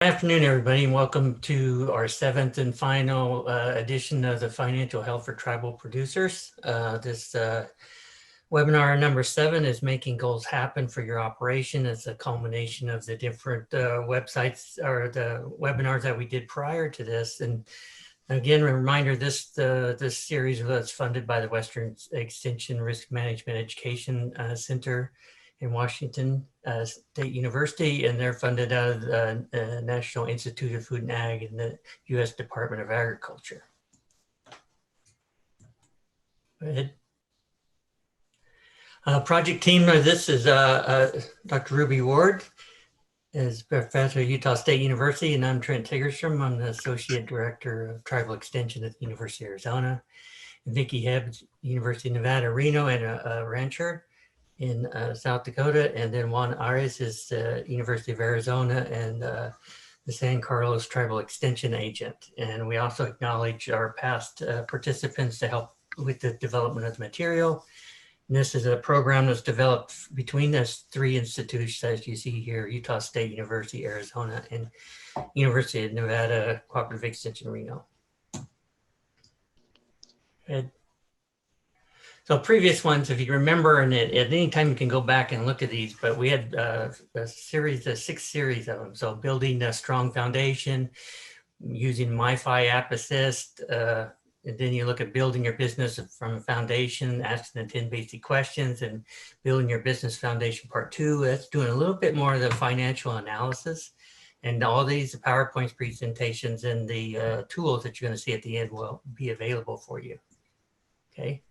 Good afternoon, everybody, and welcome to our seventh and final edition of the Financial Health for Tribal Producers. This webinar number 7 is Making Goals Happen for Your Operation. It's a culmination of the different websites or the webinars that we did prior to this. And again, a reminder, this series was funded by the Western Extension Risk Management Education Center in Washington State University, and they're funded out of the National Institute of Food and Ag and the U.S. Department of Agriculture. Go ahead. Project team of this is Dr. Ruby Ward, is professor at Utah State University, and I'm Trent Tiggerstrom. I'm the Associate Director of Tribal Extension at the University of Arizona. And Vicki Hebbs, University of Nevada, Reno, and a rancher in South Dakota. And then Juan Arias is the University of Arizona and the San Carlos Tribal Extension Agent. And we also acknowledge our past participants to help with the development of the material. And this is a program that's developed between those 3 institutions, as you see here: Utah State University, Arizona, and University of Nevada Cooperative Extension, Reno. Ed. So previous ones, if you remember, and at any time you can go back and look at these, but we had a series, a 6 series of them. So building a strong foundation, using NIFA app assist, and then you look at building your business from a foundation, asking the 10 basic questions, and building your business foundation part 2. That's doing a little bit more of the financial analysis. And all these PowerPoint presentations and the tools that you're going to see at the end will be available for you. Okay.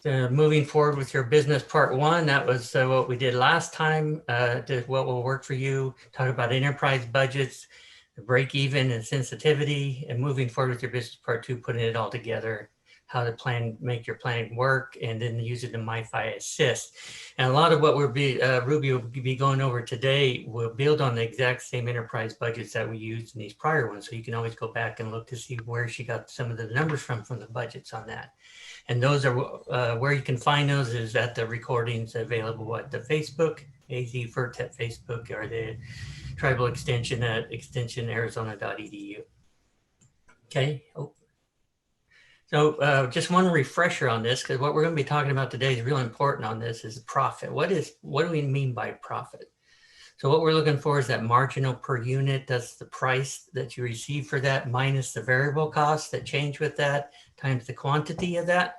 Moving forward with your business part 1, that was what we did last time. Did what will work for you, talk about enterprise budgets, the break even and sensitivity, and moving forward with your business part 2, putting it all together, how to make your planning work, and then using the MiFi Assist. And a lot of what Ruby will be going over today will build on the exact same enterprise budgets that we used in these prior ones. So you can always go back and look to see where she got some of the numbers from the budgets on that. And those are where you can find those is at the recordings available at the Facebook, AZ FERTEP Facebook, or the Tribal Extension at extensionarizona.edu. Okay. Oh. So just one refresher on this, because what we're going to be talking about today is really important on this, is profit. What do we mean by profit? So what we're looking for is that marginal per unit. That's the price that you receive for that minus the variable costs that change with that times the quantity of that.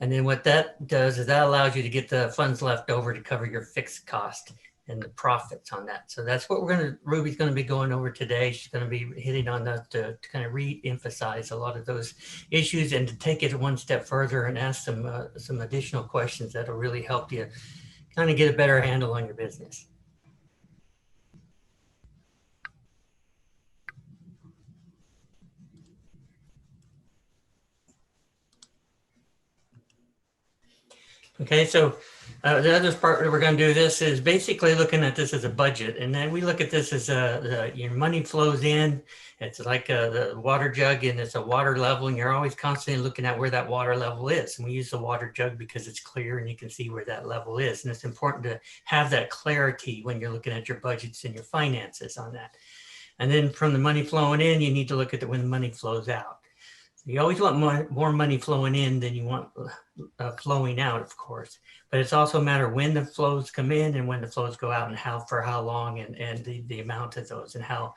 And then what that does is that allows you to get the funds left over to cover your fixed cost and the profits on that. So that's what Ruby's going to be going over today. She's going to be hitting on that to kind of re-emphasize a lot of those issues and to take it one step further and ask some additional questions that'll really help you kind of get a better handle on your business. Okay, so the other part that we're going to do this is basically looking at this as a budget. And then we look at this as your money flows in. It's like the water jug, and it's a water level, and you're always constantly looking at where that water level is. And we use the water jug because it's clear and you can see where that level is. And it's important to have that clarity when you're looking at your budgets and your finances on that. And then from the money flowing in, you need to look at when the money flows out. You always want more money flowing in than you want flowing out, of course. But it's also a matter when the flows come in and when the flows go out, and for how long, and the amount of those, and how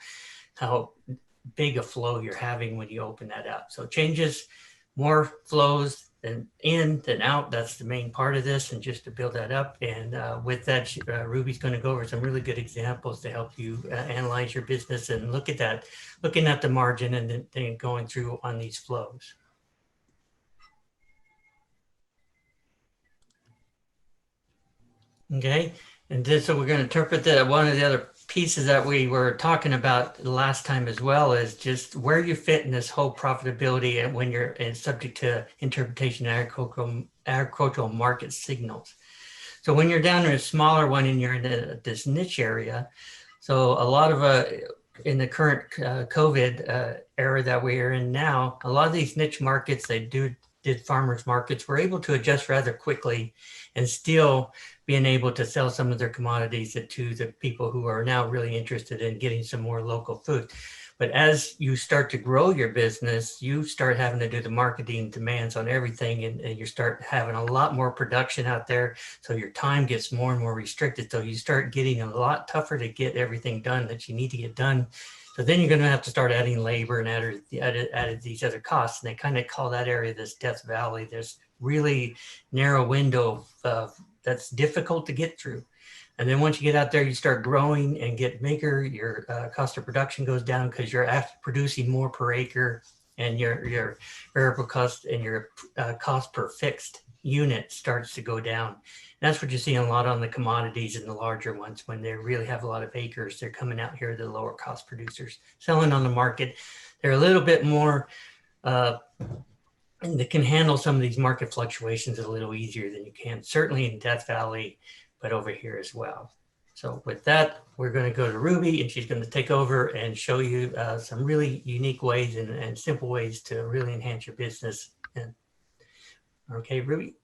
big a flow you're having when you open that up. So changes, more flows than in than out. That's the main part of this, and just to build that up. And with that, Ruby's going to go over some really good examples to help you analyze your business and look at that, looking at the margin and then going through on these flows. Okay, and then so we're going to interpret that. One of the other pieces that we were talking about the last time as well is just where you fit in this whole profitability, and when you're subject to interpretation of agricultural market signals. So when you're down in a smaller one and you're in this niche area, so a lot of in the current COVID era that we are in now, a lot of these niche markets, did farmers markets, were able to adjust rather quickly and still being able to sell some of their commodities to the people who are now really interested in getting some more local food. But as you start to grow your business, you start having to do the marketing demands on everything, and you start having a lot more production out there. So your time gets more and more restricted. So you start getting a lot tougher to get everything done that you need to get done. So then you're going to have to start adding labor and added these other costs. And they kind of call that area this Death Valley. There's really narrow window that's difficult to get through. And then once you get out there, you start growing and get bigger, your cost of production goes down because you're producing more per acre, and your variable cost and your cost per fixed unit starts to go down. And that's what you're seeing a lot on the commodities and the larger ones. When they really have a lot of acres, they're coming out here, the lower cost producers selling on the market. They're a little bit more, and they can handle some of these market fluctuations a little easier than you can, certainly in Death Valley, but over here as well. So with that, we're going to go to Ruby, and she's going to take over and show you some really unique ways and simple ways to really enhance your business. And, okay, Ruby.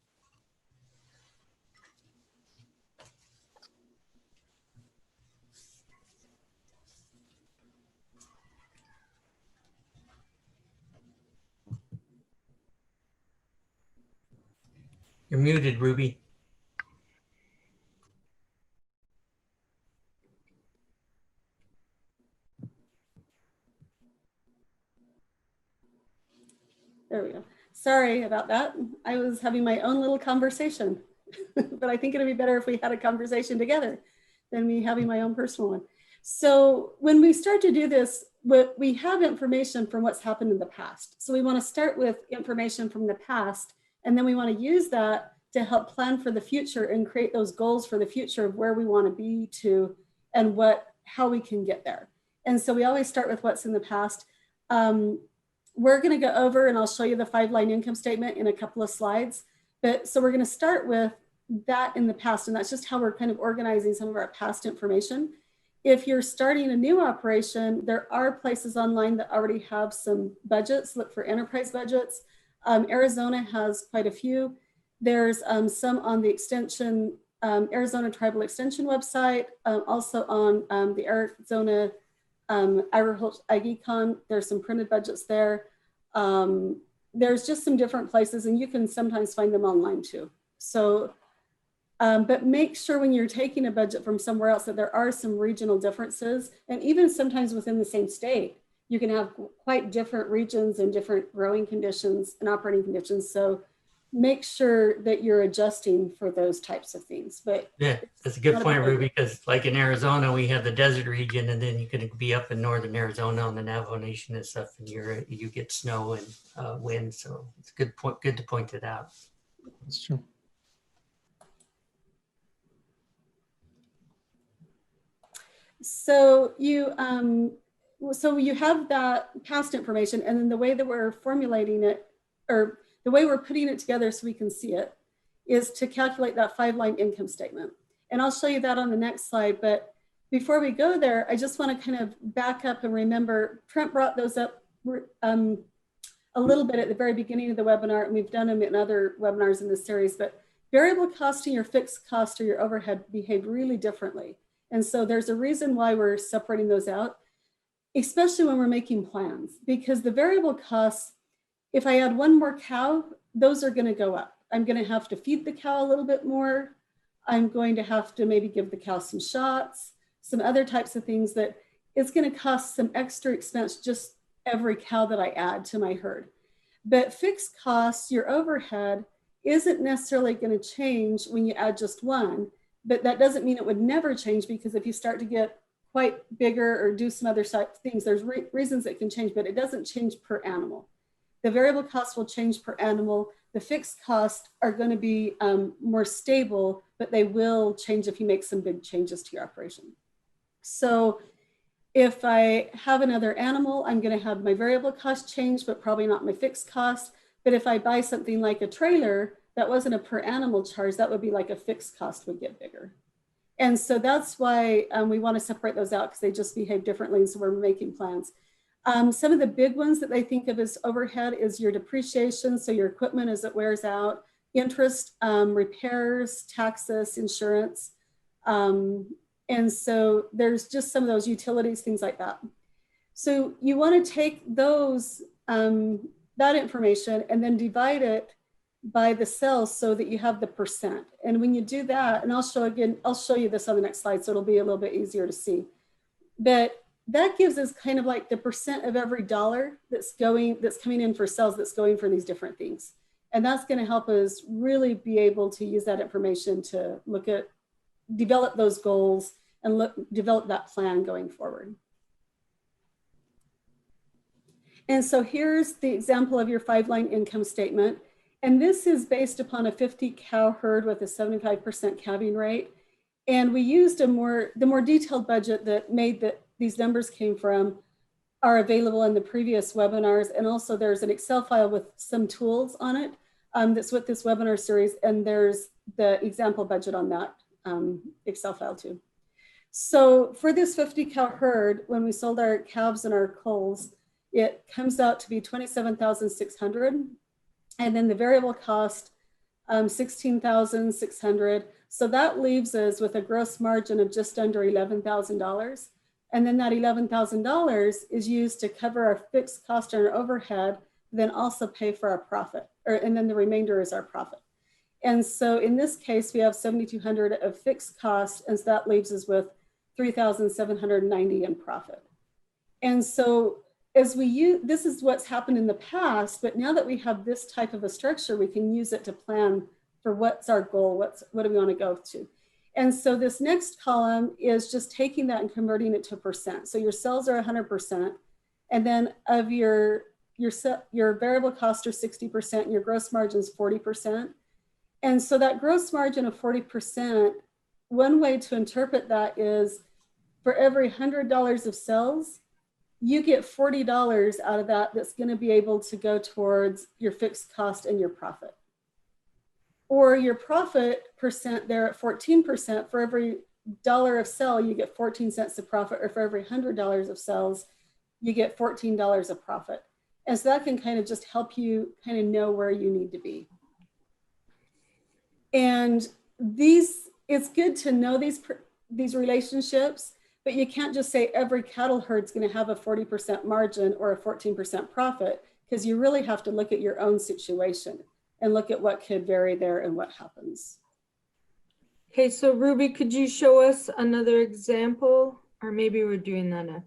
You're muted, Ruby. There we go. Sorry about that. I was having my own little conversation, but I think it'd be better if we had a conversation together than me having my own personal one. So when we start to do this, we have information from what's happened in the past. So we want to start with information from the past, and then we want to use that to help plan for the future and create those goals for the future of where we want to be to and how we can get there. And so we always start with what's in the past. We're going to go over, and I'll show you the 5-line income statement in a couple of slides. But so we're going to start with that in the past, and that's just how we're kind of organizing some of our past information. If you're starting a new operation, there are places online that already have some budgets. Look for enterprise budgets. Arizona has quite a few. There's some on the extension, Arizona Tribal Extension website, also on the Arizona Agriculture AgriCon. There's some printed budgets there. There's just some different places, and you can sometimes find them online too. So, but make sure when you're taking a budget from somewhere else that there are some regional differences, and even sometimes within the same state, you can have quite different regions and different growing conditions and operating conditions. So make sure that you're adjusting for those types of things. But yeah, that's a good point, Ruby, because like in Arizona, we have the desert region, and then you can be up in northern Arizona on the Navajo Nation and stuff, and you get snow and wind. So it's a good point. Good to point it out. That's true. So you have that past information, and then the way that we're formulating it, or the way we're putting it together so we can see it, is to calculate that 5-line income statement. And I'll show you that on the next slide. But before we go there, I just want to kind of back up and remember, Trent brought those up a little bit at the very beginning of the webinar, and we've done them in other webinars in this series. But variable cost and your fixed cost or your overhead behave really differently. And so there's a reason why we're separating those out, especially when we're making plans, because the variable costs, if I add one more cow, those are going to go up. I'm going to have to feed the cow a little bit more. I'm going to have to maybe give the cow some shots, some other types of things that it's going to cost some extra expense just every cow that I add to my herd. But fixed costs, your overhead, isn't necessarily going to change when you add just one, but that doesn't mean it would never change, because if you start to get quite bigger or do some other things, there's reasons it can change, but it doesn't change per animal. The variable cost will change per animal. The fixed costs are going to be more stable, but they will change if you make some big changes to your operation. So if I have another animal, I'm going to have my variable cost change, but probably not my fixed cost. But if I buy something like a trailer, that wasn't a per animal charge, that would be like a fixed cost would get bigger. And so that's why we want to separate those out, because they just behave differently. And so we're making plans. Some of the big ones that they think of as overhead is your depreciation. So your equipment as it wears out, interest, repairs, taxes, insurance. And so there's just some of those utilities, things like that. So you want to take those, that information and then divide it by the cells so that you have the percent. And when you do that, and I'll show you this on the next slide, so it'll be a little bit easier to see. But that gives us kind of like the percent of every dollar that's coming in for cells that's going for these different things. And that's going to help us really be able to use that information to develop those goals and develop that plan going forward. And so here's the example of your 5-line income statement. And this is based upon a 50 cow herd with a 75% calving rate. And we used the more detailed budget that these numbers came from are available in the previous webinars. And also there's an Excel file with some tools on it that's with this webinar series. And there's the example budget on that Excel file too. So for this 50 cow herd, when we sold our calves and our culls, it comes out to be $27,600. And then the variable cost, $16,600. So that leaves us with a gross margin of just under $11,000. And then that $11,000 is used to cover our fixed cost and our overhead, then also pay for our profit, and then the remainder is our profit. And so in this case, we have $7,200 of fixed costs, and so that leaves us with $3,790 in profit. And so as we use, this is what's happened in the past, but now that we have this type of a structure, we can use it to plan for what's our goal, what do we want to go to. And so this next column is just taking that and converting it to percent. So your cells are 100%, and then of your variable costs are 60%, and your gross margin is 40%. And so that gross margin of 40%, one way to interpret that is for every $100 of cells, you get $40 out of that that's going to be able to go towards your fixed cost and your profit. Or your profit percent there at 14%, for every dollar of cell, you get 14 cents of profit, or for every $100 of cells, you get $14 of profit. And so that can kind of just help you kind of know where you need to be. And it's good to know these relationships, but you can't just say every cattle herd's going to have a 40% margin or a 14% profit, because you really have to look at your own situation and look at what could vary there and what happens. Okay, so Ruby, could you show us another example, or maybe we're doing that now?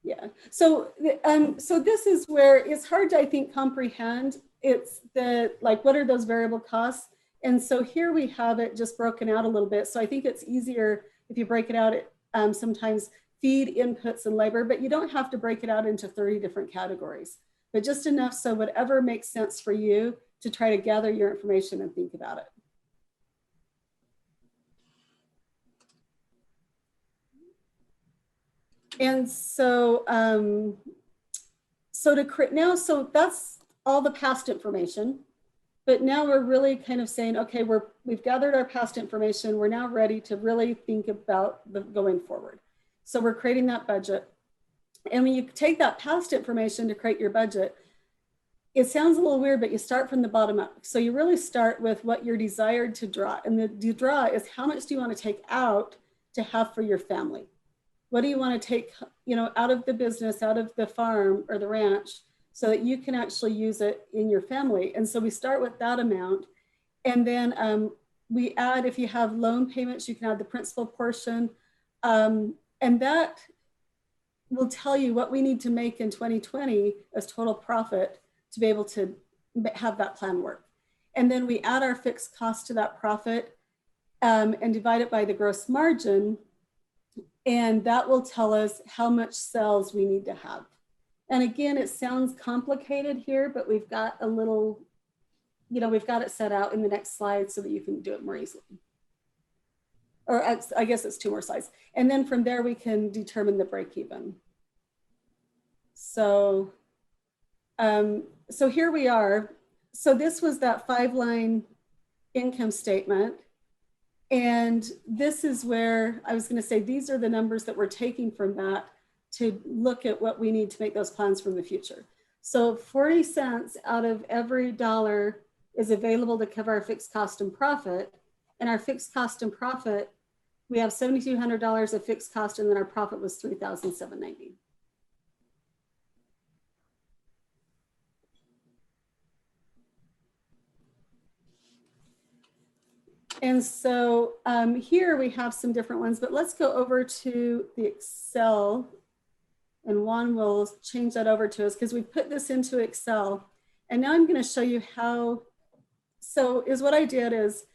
Yeah, so this is where it's hard to, I think, comprehend. It's what are those variable costs? And so here we have it just broken out a little bit. So I think it's easier if you break it out at sometimes feed, inputs, and labor, but you don't have to break it out into 30 different categories, but just enough so whatever makes sense for you to try to gather your information and think about it. And so, so that's all the past information. But now we're really kind of saying, okay, we've gathered our past information. We're now ready to really think about going forward. So we're creating that budget. And when you take that past information to create your budget, it sounds a little weird, but you start from the bottom up. So you really start with what you're desired to draw. And the draw is how much do you want to take out to have for your family? What do you want to take, out of the business, out of the farm or the ranch, so that you can actually use it in your family? And so we start with that amount. And then we add, if you have loan payments, you can add the principal portion. And that will tell you what we need to make in 2020 as total profit to be able to have that plan work. And then we add our fixed cost to that profit and divide it by the gross margin. And that will tell us how much cells we need to have. And again, it sounds complicated here, but we've got a little, we've got it set out in the next slide so that you can do it more easily. Or I guess it's 2 more slides. And then from there, we can determine the break even. So, so here we are. So this was that 5-line income statement. And this is where I was going to say, these are the numbers that we're taking from that to look at what we need to make those plans for the future. So 40 cents out of every dollar is available to cover our fixed cost and profit. And our fixed cost and profit, we have $7,200 of fixed cost, and then our profit was $3,790. And so here we have some different ones, but let's go over to the Excel, and Juan will change that over to us because we put this into Excel. And now I'm going to show you how. So is what I did is,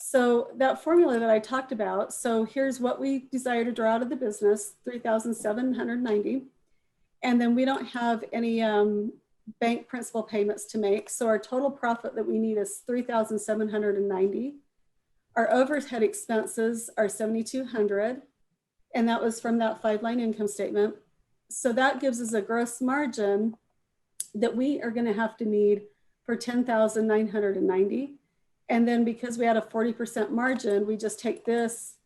so that formula that I talked about, so here's what we desire to draw out of the business, 3,790. And then we don't have any bank principal payments to make. So our total profit that we need is 3,790. Our overhead expenses are 7,200. And that was from that 5-line income statement. So that gives us a gross margin that we are going to have to need for 10,990. And then because we had a 40% margin, we just take this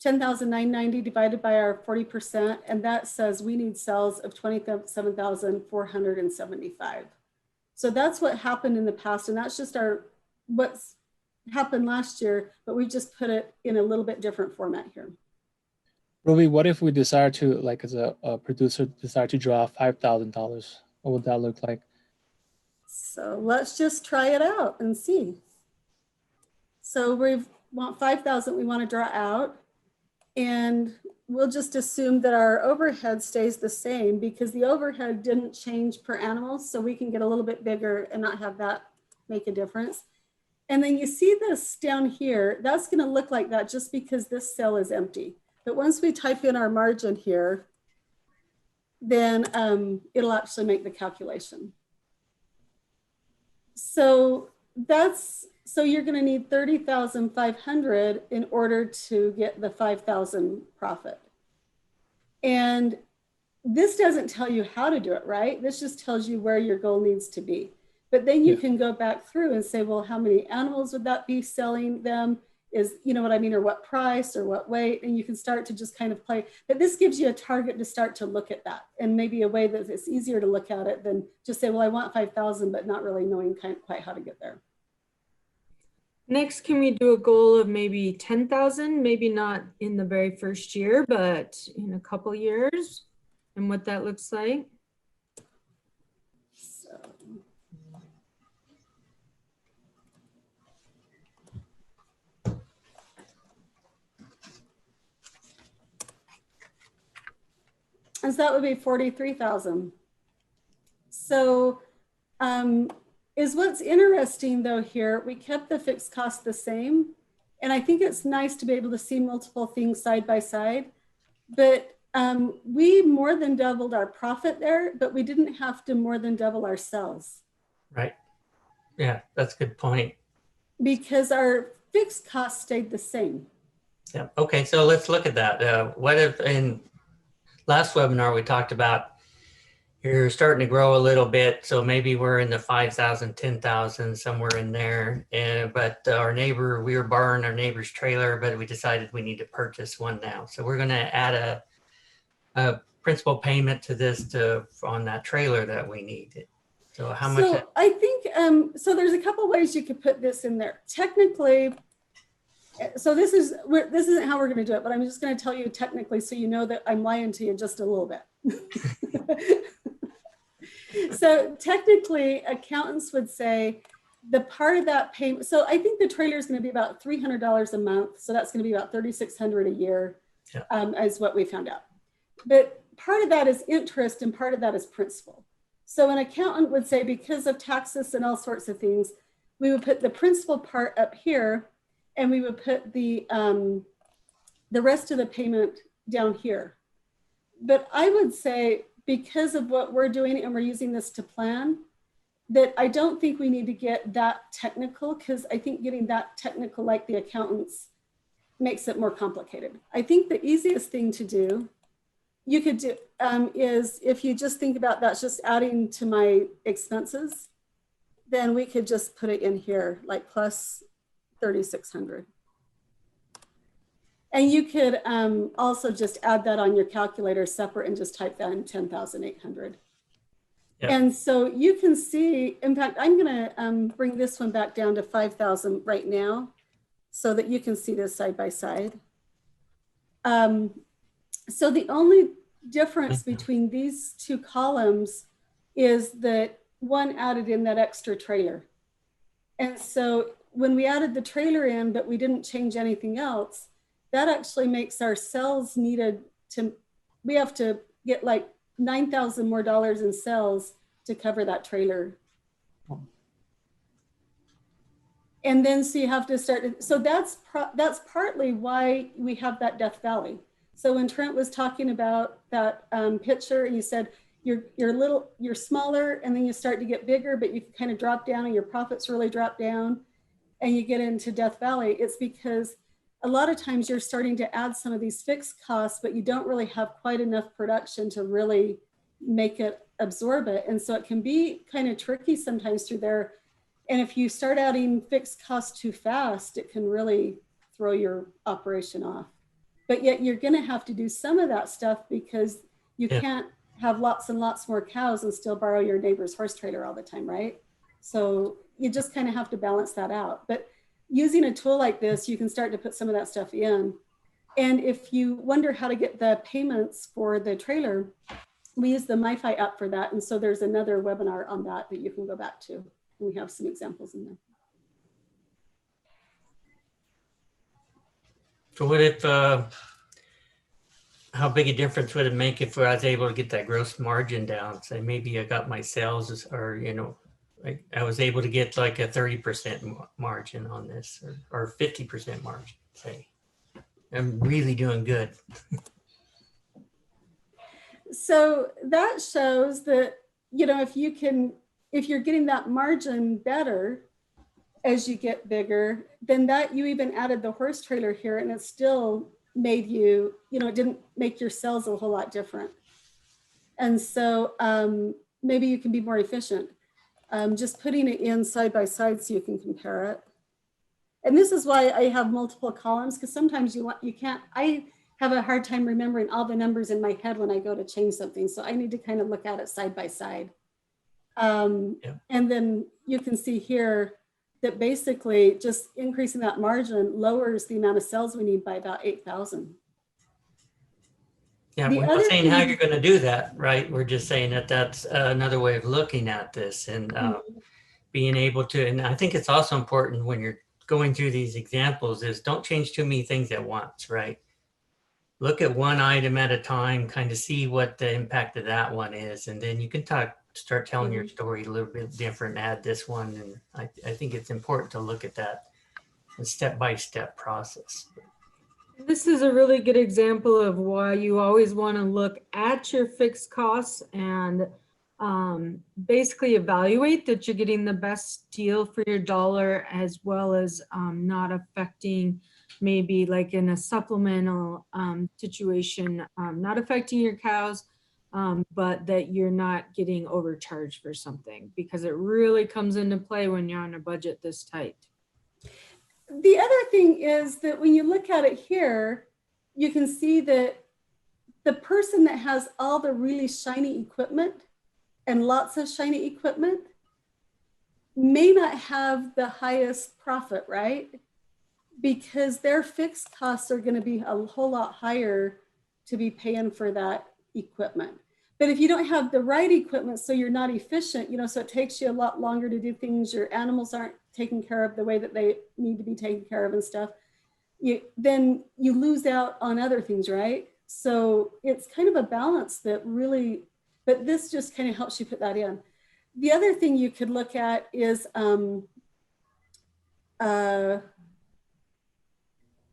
10,990 divided by our 40, and that says we need sales of 27,475. So that's what happened in the past, and that's just what's happened last year, but we just put it in a little bit different format here. Ruby, what if we desire to, like as a producer, desire to draw $5,000? What would that look like? So let's just try it out and see. So we want 5,000 we want to draw out, and we'll just assume that our overhead stays the same because the overhead didn't change per animal, so we can get a little bit bigger and not have that make a difference. And then you see this down here, that's going to look like that just because this cell is empty. But once we type in our margin here, then it'll actually make the calculation. So you're going to need 30,500 in order to get the 5,000 profit. And this doesn't tell you how to do it, right? This just tells you where your goal needs to be. But then you can go back through and say, well, how many animals would that be selling them? Is, you know what I mean, or what price or what weight? And you can start to just kind of play. But this gives you a target to start to look at that, and maybe a way that it's easier to look at it than just say, well, I want 5,000, but not really knowing quite how to get there. Next, can we do a goal of maybe 10,000? Maybe not in the very first year, but in a couple years, and what that looks like. So. And so that would be 43,000. So is what's interesting though here, we kept the fixed cost the same. And I think it's nice to be able to see multiple things side by side, but we more than doubled our profit there, but we didn't have to more than double our sales. Right. Yeah, that's a good point. Because our fixed cost stayed the same. Yeah. Okay, so let's look at that. What if in last webinar we talked about you're starting to grow a little bit, so maybe we're in the 5,000, 10,000, somewhere in there. But our neighbor, we were borrowing our neighbor's trailer, but we decided we need to purchase one now. So we're going to add a principal payment to this on that trailer that we need. So how much? So I think, so there's a couple ways you could put this in there. Technically, so this isn't how we're going to do it, but I'm just going to tell you technically so you know that I'm lying to you just a little bit. So technically, accountants would say the part of that payment, so I think the trailer is going to be about $300 a month. So that's going to be about $3,600 a year, is what we found out. But part of that is interest and part of that is principal. So an accountant would say, because of taxes and all sorts of things, we would put the principal part up here, and we would put the rest of the payment down here. But I would say, because of what we're doing and we're using this to plan, that I don't think we need to get that technical, because I think getting that technical like the accountants makes it more complicated. I think the easiest thing to do, you could do, is if you just think about that's just adding to my expenses, then we could just put it in here, like plus 3,600. And you could also just add that on your calculator separate and just type that in 10,800. Yeah. And so you can see, in fact, I'm going to bring this one back down to 5,000 right now so that you can see this side by side. So the only difference between these two columns is that one added in that extra trailer. And so when we added the trailer in, but we didn't change anything else, that actually makes our cells needed to, we have to get like $9,000 more in cells to cover that trailer. And then so you have to start, so that's partly why we have that Death Valley. So when Trent was talking about that picture, and you said you're smaller, and then you start to get bigger, but you kind of drop down, and your profits really drop down, and you get into Death Valley. It's because a lot of times you're starting to add some of these fixed costs, but you don't really have quite enough production to really make it absorb it, and so it can be kind of tricky sometimes through there. And if you start adding fixed costs too fast, it can really throw your operation off. But yet you're going to have to do some of that stuff because you can't have lots and lots more cows and still borrow your neighbor's horse trailer all the time, right? So you just kind of have to balance that out. But using a tool like this, you can start to put some of that stuff in. And if you wonder how to get the payments for the trailer, we use the NIFA app for that. And so there's another webinar on that that you can go back to. And we have some examples in there. So what if, how big a difference would it make if I was able to get that gross margin down? Say maybe I got my sales, or, you know, I was able to get like a 30% margin on this, or 50% margin, say. I'm really doing good. So that shows that, you know, if you're getting that margin better as you get bigger, then that you even added the horse trailer here, and it still made you, you know, it didn't make your sales a whole lot different. And so maybe you can be more efficient. Just putting it in side by side so you can compare it. And this is why I have multiple columns, because sometimes you can't, I have a hard time remembering all the numbers in my head when I go to change something. So I need to kind of look at it side by side. And then you can see here that basically just increasing that margin lowers the amount of cells we need by about 8,000. Yeah, we're not saying how you're going to do that, right? We're just saying that that's another way of looking at this, and being able to, and I think it's also important when you're going through these examples is don't change too many things at once, right? Look at one item at a time, kind of see what the impact of that one is, and then you can start telling your story a little bit different, add this one. And I think it's important to look at that step-by-step process. This is a really good example of why you always want to look at your fixed costs and basically evaluate that you're getting the best deal for your dollar, as well as not affecting, maybe like in a supplemental situation, not affecting your cows, but that you're not getting overcharged for something, because it really comes into play when you're on a budget this tight. The other thing is that when you look at it here, you can see that the person that has all the really shiny equipment and lots of shiny equipment may not have the highest profit, right? Because their fixed costs are going to be a whole lot higher to be paying for that equipment. But if you don't have the right equipment, so you're not efficient, you know, so it takes you a lot longer to do things, your animals aren't taken care of the way that they need to be taken care of and stuff, then you lose out on other things, right? So it's kind of a balance that really, but this just kind of helps you put that in. The other thing you could look at is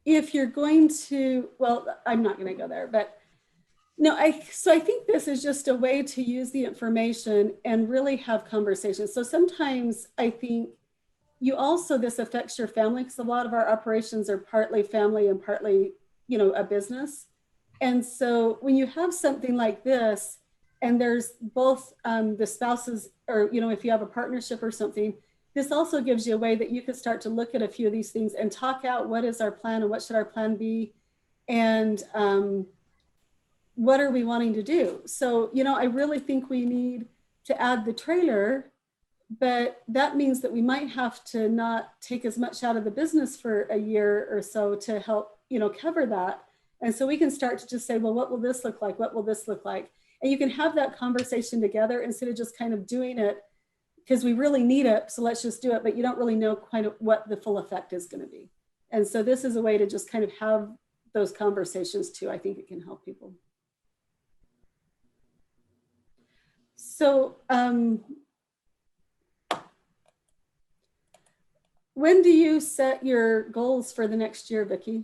if you're going to, well, I'm not going to go there, but no, so I think this is just a way to use the information and really have conversations. So sometimes I think this affects your family, because a lot of our operations are partly family and partly, you know, a business. And so when you have something like this, and there's both the spouses, or, you know, if you have a partnership or something, this also gives you a way that you could start to look at a few of these things and talk out what is our plan and what should our plan be, and what are we wanting to do. So, you know, I really think we need to add the trailer, but that means that we might have to not take as much out of the business for a year or so to help, cover that. And so we can start to just say, well, what will this look like? What will this look like? And you can have that conversation together instead of just kind of doing it because we really need it. So let's just do it. But you don't really know quite what the full effect is going to be. And so this is a way to just kind of have those conversations too. I think it can help people. So when do you set your goals for the next year, Vicki?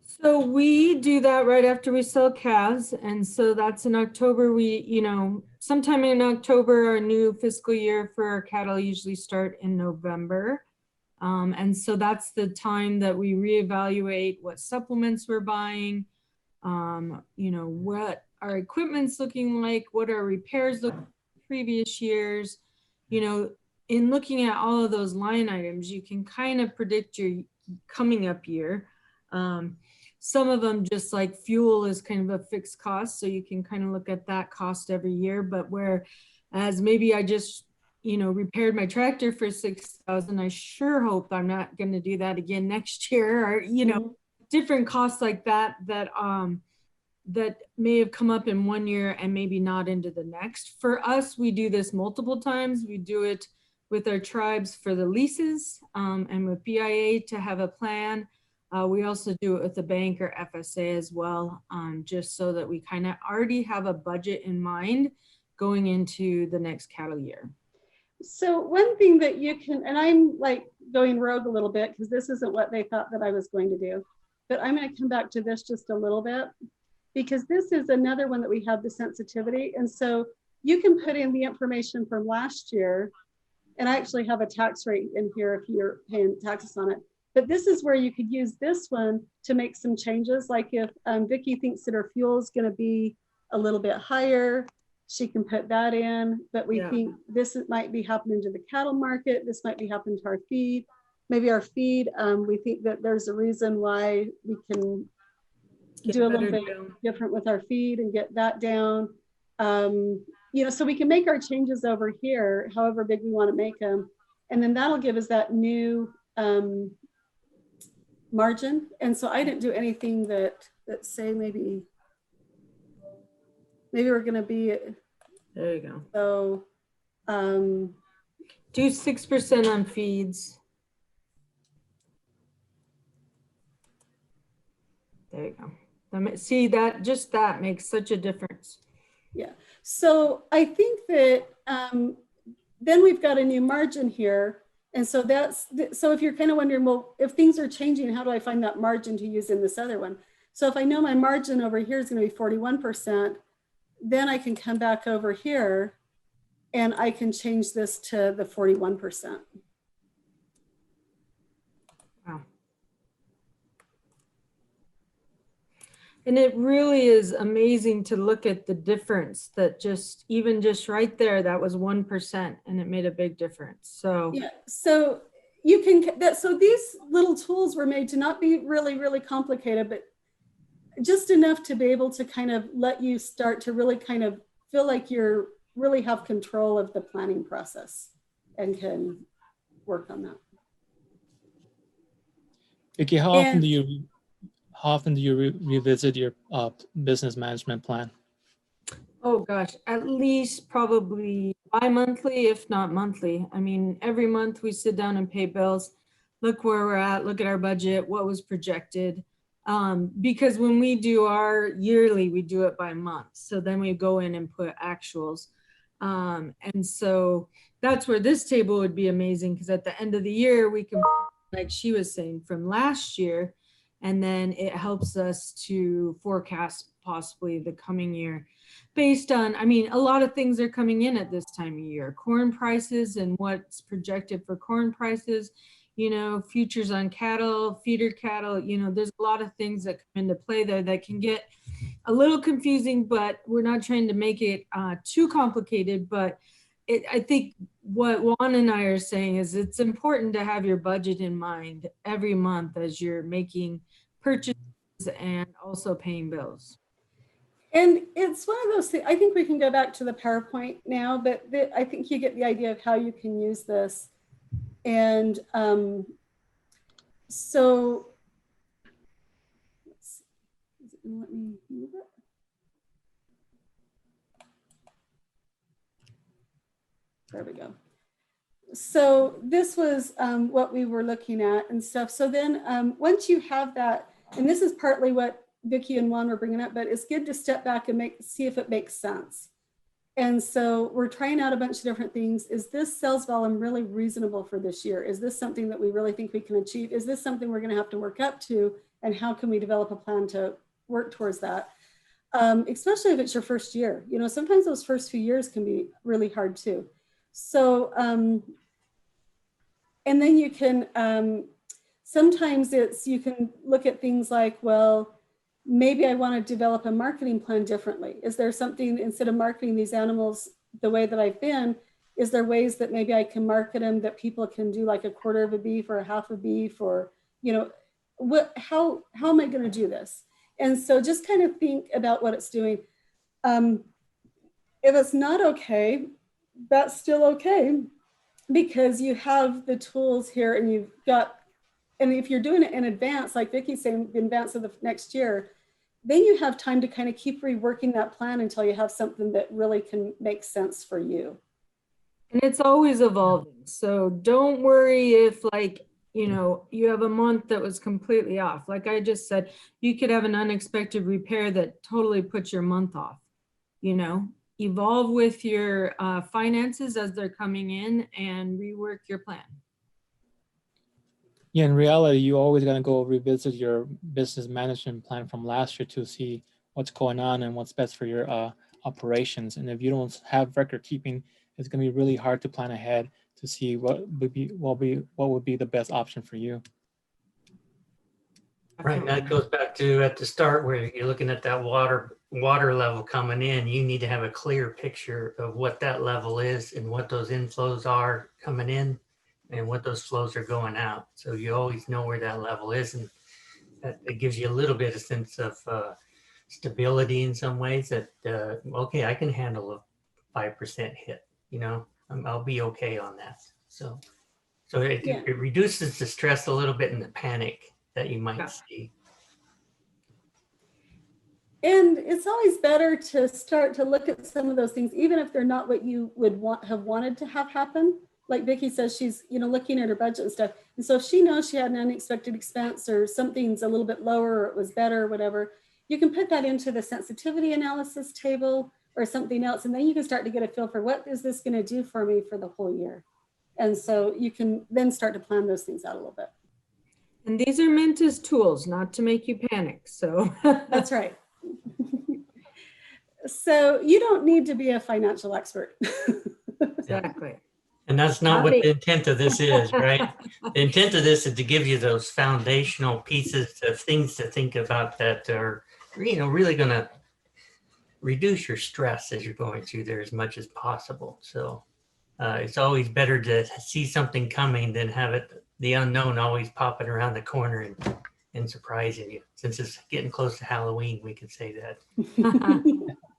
So we do that right after we sell calves. And so that's in October. We, sometime in October, our new fiscal year for our cattle usually start in November. And so that's the time that we reevaluate what supplements we're buying, what our equipment's looking like, what our repairs look like previous years. In looking at all of those line items, you can kind of predict your coming up year. Some of them, just like fuel, is kind of a fixed cost, so you can kind of look at that cost every year. But whereas maybe I just repaired my tractor for $6,000, I sure hope I'm not going to do that again next year, or different costs like that may have come up in one year and maybe not into the next. For us, we do this multiple times. We do it with our tribes for the leases, and with BIA to have a plan. We also do it with the bank or FSA as well, just so that we kind of already have a budget in mind going into the next cattle year. So one thing that you can, and I'm like going rogue a little bit because this isn't what they thought that I was going to do, but I'm going to come back to this just a little bit because this is another one that we have the sensitivity. And so you can put in the information from last year, and I actually have a tax rate in here if you're paying taxes on it. But this is where you could use this one to make some changes. Like if Vicki thinks that her fuel is going to be a little bit higher, she can put that in. But we think this might be happening to the cattle market. This might be happening to our feed. Maybe our feed, we think that there's a reason why we can do a little bit different with our feed and get that down. So we can make our changes over here, however big we want to make them. And then that'll give us that new margin. And so I didn't do anything that say maybe we're going to be, there you go. So do 6% on feeds. There you go. See, that makes such a difference. Yeah. So I think that then we've got a new margin here. And so so if you're kind of wondering, well, if things are changing, how do I find that margin to use in this other one? So if I know my margin over here is going to be 41%, then I can come back over here and I can change this to the 41%. Wow. And it really is amazing to look at the difference that even just right there, that was 1% and it made a big difference. So yeah, so you can, so these little tools were made to not be really, really complicated, but just enough to be able to kind of let you start to really kind of feel like you're really have control of the planning process and can work on that. Vicki, how often do you revisit your business management plan? Oh gosh, at least probably bi-monthly, if not monthly. I mean, every month we sit down and pay bills, look where we're at, look at our budget, what was projected. Because when we do our yearly, we do it by month. So then we go in and put actuals. And so that's where this table would be amazing, because at the end of the year, we can, like she was saying, from last year, and then it helps us to forecast possibly the coming year based on, I mean, a lot of things are coming in at this time of year, corn prices and what's projected for corn prices, futures on cattle, feeder cattle, there's a lot of things that come into play there that can get a little confusing, but we're not trying to make it too complicated. But I think what Juan and I are saying is it's important to have your budget in mind every month as you're making purchases and also paying bills. And it's one of those things, I think we can go back to the PowerPoint now, but I think you get the idea of how you can use this. And so, let me move it. There we go. So this was what we were looking at and stuff. So then once you have that, and this is partly what Vicki and Juan were bringing up, but it's good to step back and see if it makes sense. And so we're trying out a bunch of different things. Is this sales volume really reasonable for this year? Is this something that we really think we can achieve? Is this something we're going to have to work up to? And how can we develop a plan to work towards that? Especially if it's your first year. You know, sometimes those first few years can be really hard too. So, and then you can, sometimes you can look at things like, well, maybe I want to develop a marketing plan differently. Is there something, instead of marketing these animals the way that I've been, is there ways that maybe I can market them that people can do like a quarter of a beef or a half a beef, or, you know, how am I going to do this? And so just kind of think about what it's doing. If it's not okay, that's still okay, because you have the tools here and you've got, and if you're doing it in advance, like Vicki's saying, in advance of the next year, then you have time to kind of keep reworking that plan until you have something that really can make sense for you. And it's always evolving. So don't worry if, like, you know, you have a month that was completely off. Like I just said, you could have an unexpected repair that totally puts your month off. You know, evolve with your finances as they're coming in and rework your plan. Yeah, in reality, you're always going to go revisit your business management plan from last year to see what's going on and what's best for your operations. And if you don't have record keeping, it's going to be really hard to plan ahead to see what would be the best option for you. Right, and that goes back to at the start where you're looking at that water level coming in. You need to have a clear picture of what that level is and what those inflows are coming in and what those flows are going out. So you always know where that level is, and it gives you a little bit of sense of stability in some ways that, okay, I can handle a 5% hit, you know, I'll be okay on that. So it reduces the stress a little bit and the panic that you might see. And it's always better to start to look at some of those things, even if they're not what you would have wanted to have happen. Like Vicki says, she's, you know, looking at her budget and stuff. And so if she knows she had an unexpected expense or something's a little bit lower or it was better or whatever, you can put that into the sensitivity analysis table or something else. And then you can start to get a feel for what is this going to do for me for the whole year. And so you can then start to plan those things out a little bit. And these are meant as tools, not to make you panic. So that's right. So you don't need to be a financial expert. Exactly. And that's not what the intent of this is, right? The intent of this is to give you those foundational pieces of things to think about that are, you know, really going to reduce your stress as you're going through there as much as possible. So it's always better to see something coming than have it, the unknown, always popping around the corner and surprising you. Since it's getting close to Halloween, we can say that.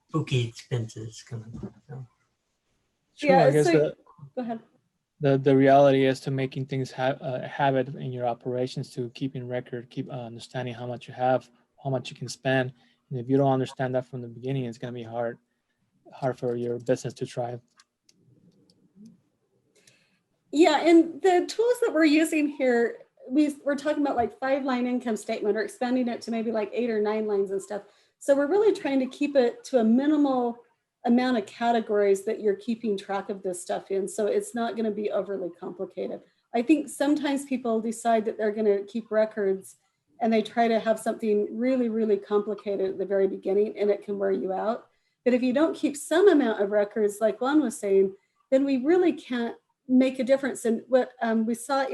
Spooky expenses coming. So. Sure, yeah, I guess go ahead. The reality is to making things a habit in your operations, to keeping record, keep understanding how much you have, how much you can spend. And if you don't understand that from the beginning, it's going to be hard for your business to thrive. Yeah, and the tools that we're using here, we're talking about like 5-line income statement or expanding it to maybe like 8 or 9 lines and stuff. So we're really trying to keep it to a minimal amount of categories that you're keeping track of this stuff in. So it's not going to be overly complicated. I think sometimes people decide that they're going to keep records and they try to have something really, really complicated at the very beginning, and it can wear you out. But if you don't keep some amount of records, like Juan was saying, then we really can't make a difference. And what we saw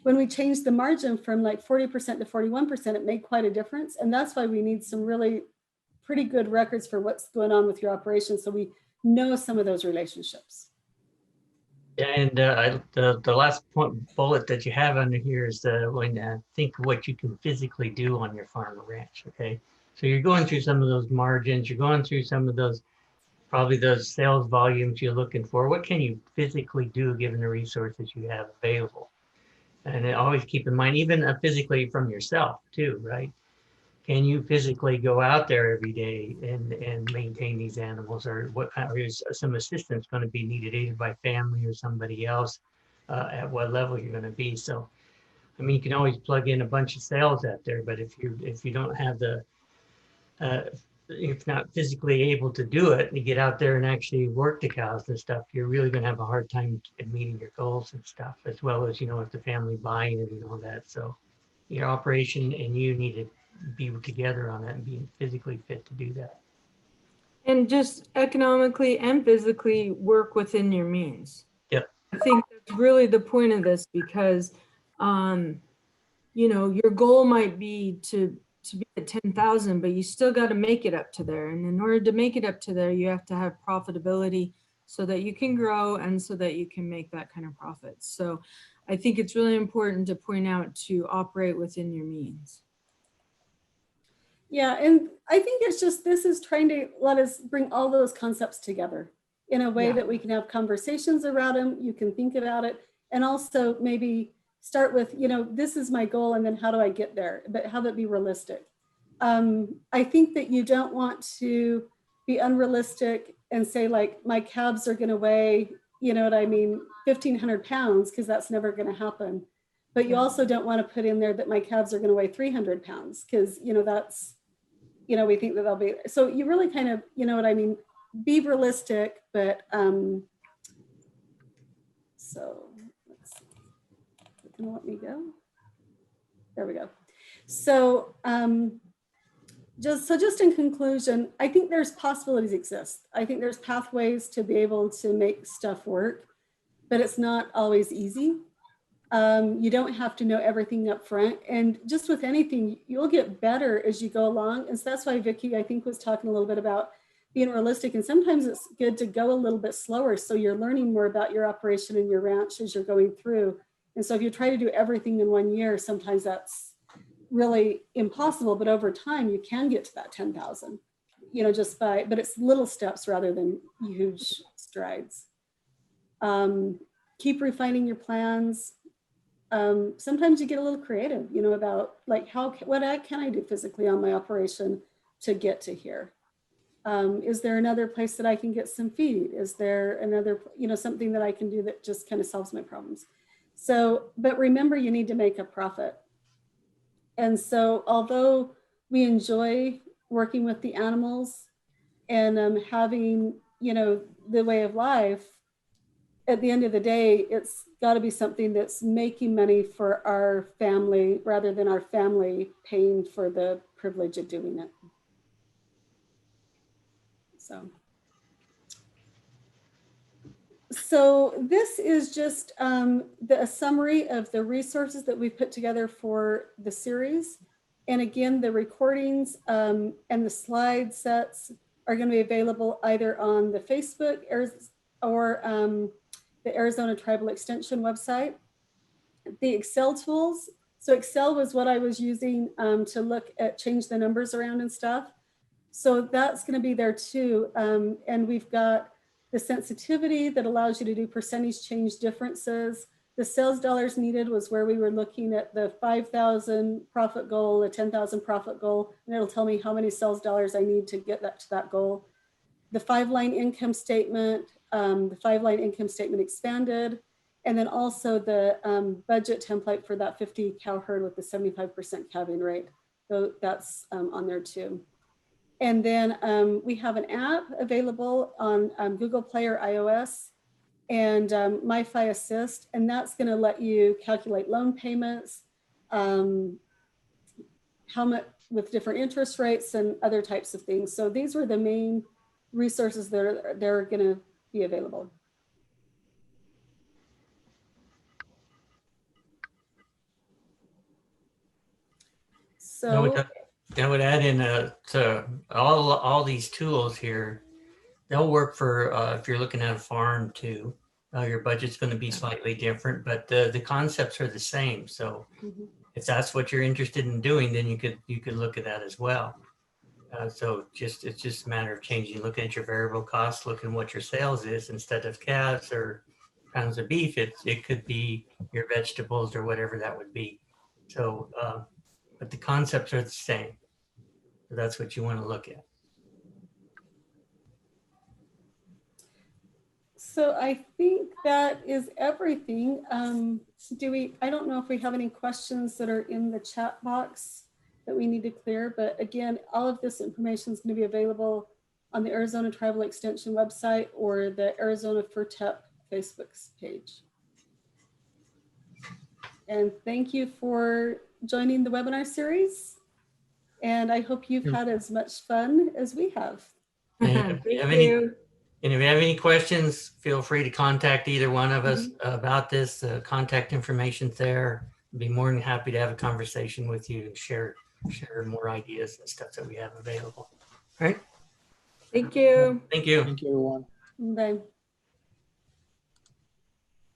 when we changed the margin from like 40% to 41%, it made quite a difference. And that's why we need some really pretty good records for what's going on with your operation, so we know some of those relationships. Yeah, and the last bullet that you have under here is when think of what you can physically do on your farm or ranch. Okay, So you're going through some of those margins, you're going through some of those, probably those sales volumes you're looking for. What can you physically do given the resources you have available? And always keep in mind, even physically from yourself too, right? Can you physically go out there every day and maintain these animals, or what kind, or is some assistance going to be needed either by family or somebody else? At what level you're going to be? So, I mean, you can always plug in a bunch of sales out there, but if you don't have the if not physically able to do it, and you get out there and actually work the cows and stuff, you're really going to have a hard time meeting your goals and stuff, as well as, you know, if the family buying it and all that. So your operation and you need to be together on that and be physically fit to do that. And just economically and physically work within your means. Yep. I think that's really the point of this, because, you know, your goal might be to be at 10,000, but you still got to make it up to there. And in order to make it up to there, you have to have profitability so that you can grow and so that you can make that kind of profit. So I think it's really important to point out to operate within your means. Yeah, and I think it's just, this is trying to let us bring all those concepts together in a way that we can have conversations around them. You can think about it, and also maybe start with, you know, this is my goal, and then how do I get there? But have it be realistic. I think that you don't want to be unrealistic and say, like, my calves are going to weigh, you know what I mean, 1,500 pounds, because that's never going to happen. But you also don't want to put in there that my calves are going to weigh 300 pounds, because, you know, that's, you know, we think that they'll be, so you really kind of, you know what I mean, be realistic, but, so let's see, it's gonna let me go. There we go. So, just in conclusion, I think there's possibilities exist. I think there's pathways to be able to make stuff work, but it's not always easy. You don't have to know everything up front, and just with anything, you'll get better as you go along. And so that's why Vicki, I think, was talking a little bit about being realistic. And sometimes it's good to go a little bit slower, so you're learning more about your operation and your ranch as you're going through. And so if you try to do everything in 1 year, sometimes that's really impossible. But over time, you can get to that 10,000, you know, just by, but it's little steps rather than huge strides. Keep refining your plans. Sometimes you get a little creative, you know, about like, what can I do physically on my operation to get to here? Is there another place that I can get some feed? Is there another, you know, something that I can do that just kind of solves my problems? So, but remember, you need to make a profit. And so, although we enjoy working with the animals and having, you know, the way of life, at the end of the day, it's got to be something that's making money for our family rather than our family paying for the privilege of doing it. So this is just a summary of the resources that we've put together for the series. And again, the recordings and the slide sets are going to be available either on the Facebook or the Arizona Tribal Extension website. The Excel tools. So Excel was what I was using to look at, change the numbers around and stuff. So that's going to be there too. And we've got the sensitivity that allows you to do percentage change differences. The sales dollars needed was where we were looking at the 5,000 profit goal, the 10,000 profit goal, and it'll tell me how many sales dollars I need to get that to that goal. The 5-line income statement, the 5-line income statement expanded, and then also the budget template for that 50 cow herd with the 75% calving rate. So that's on there too. And then we have an app available on Google Play or iOS, and MiFi Assist, and that's going to let you calculate loan payments, how much with different interest rates and other types of things. So these were the main resources that are going to be available. So I would add in to all these tools here. They'll work for if you're looking at a farm too. Your budget's going to be slightly different, but the concepts are the same. So if that's what you're interested in doing, then you could look at that as well. So it's just a matter of changing, looking at your variable costs, looking what your sales is instead of calves or pounds of beef. It could be your vegetables or whatever that would be. So, but the concepts are the same. So that's what you want to look at. So I think that is everything. I don't know if we have any questions that are in the chat box that we need to clear, but again, all of this information is going to be available on the Arizona Tribal Extension website or the Arizona FERTEP Facebook page. And thank you for joining the webinar series. And I hope you've had as much fun as we have. And Thank if you. you have any questions, feel free to contact either one of us about this. Contact information's there. I'd be more than happy to have a conversation with you and share more ideas and stuff that we have available. All right. Thank you. Thank you. Thank you, everyone. Bye.